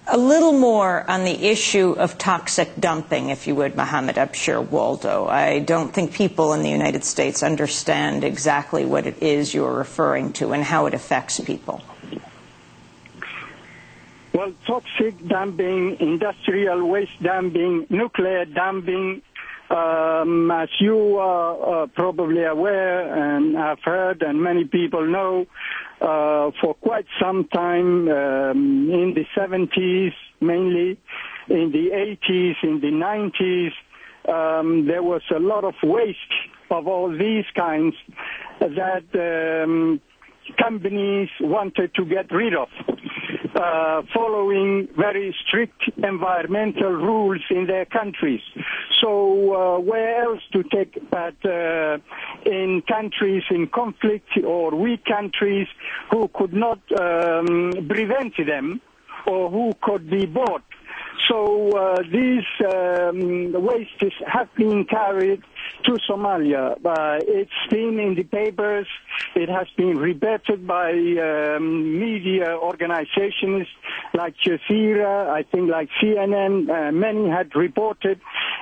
A little more on the issue of toxic dumping, if you would, Mohammed Abshir Waldo. I don't think people in the United States understand exactly what it is you're referring to and how it affects people. Well, toxic dumping, industrial waste dumping, nuclear dumping, as you are probably aware and have heard and many people know, for quite some time, in the 70s mainly, in the 80s, in the 90s, there was a lot of waste of all these kinds that companies wanted to get rid of, following very strict environmental rules in their countries. So where else to take that in countries in conflict or weak countries who could not prevent them or who could be bought? So these wastes have been carried to Somalia. It's been in the papers. It has been reported by media organizations like Jazeera, I think like CNN. Many had reported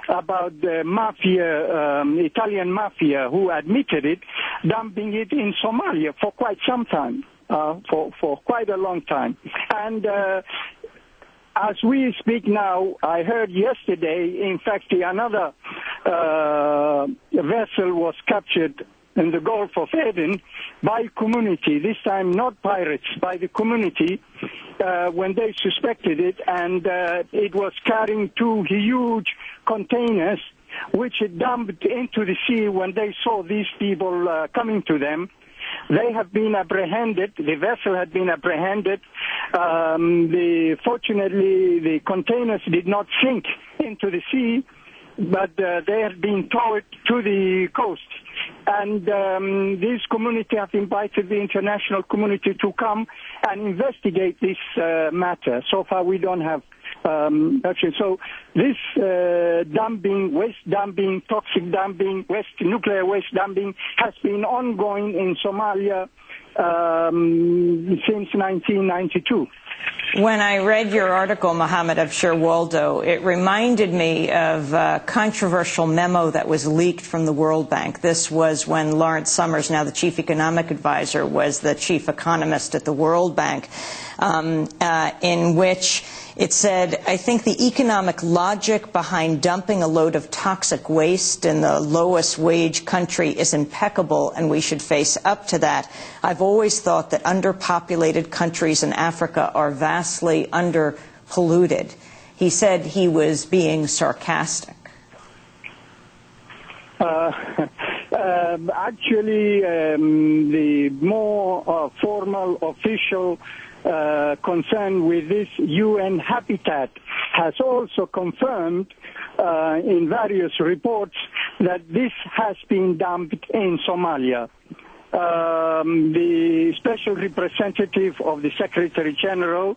about the mafia, Italian mafia, who admitted it, dumping it in Somalia for quite some time, for quite a long time. And as we speak now, I heard yesterday, in fact, another vessel was captured in the Gulf of Aden by community, this time not pirates, by the community, when they suspected it, and it was carrying two huge containers, which it dumped into the sea when they saw these people coming to them. They have been apprehended. The vessel had been apprehended. Fortunately, the containers did not sink into the sea, but they have been towed to the coast. And this community have invited the international community to come and investigate this matter. So far, we don't have action. So this dumping, waste dumping, toxic dumping, nuclear waste dumping has been ongoing in Somalia since 1992. When I read your article, Mohammed Abshir Waldo, it reminded me of a controversial memo that was leaked from the World Bank. This was when Lawrence Summers, now the chief economic advisor, was the chief economist at the World Bank, in which it said, I think the economic logic behind dumping a load of toxic waste in the lowest wage country is impeccable, and we should face up to that. I've always thought that underpopulated countries in Africa are vastly underpolluted. He said he was being sarcastic. Actually, the more formal, official concern with this UN Habitat has also confirmed in various reports that this has been dumped in Somalia. The special representative of the Secretary General,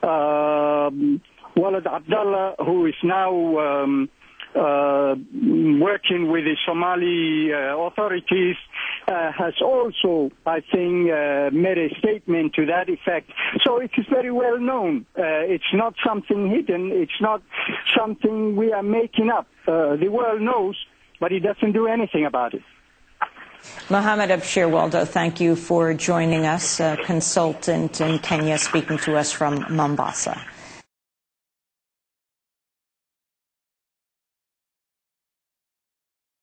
Walid Abdallah, who is now working with the Somali authorities, has also, I think, made a statement to that effect. So it is very well known. It's not something hidden. It's not something we are making up. The world knows, but it doesn't do anything about it. Mohammed Abshir Waldo, thank you for joining us, a consultant in Kenya, speaking to us from Mombasa.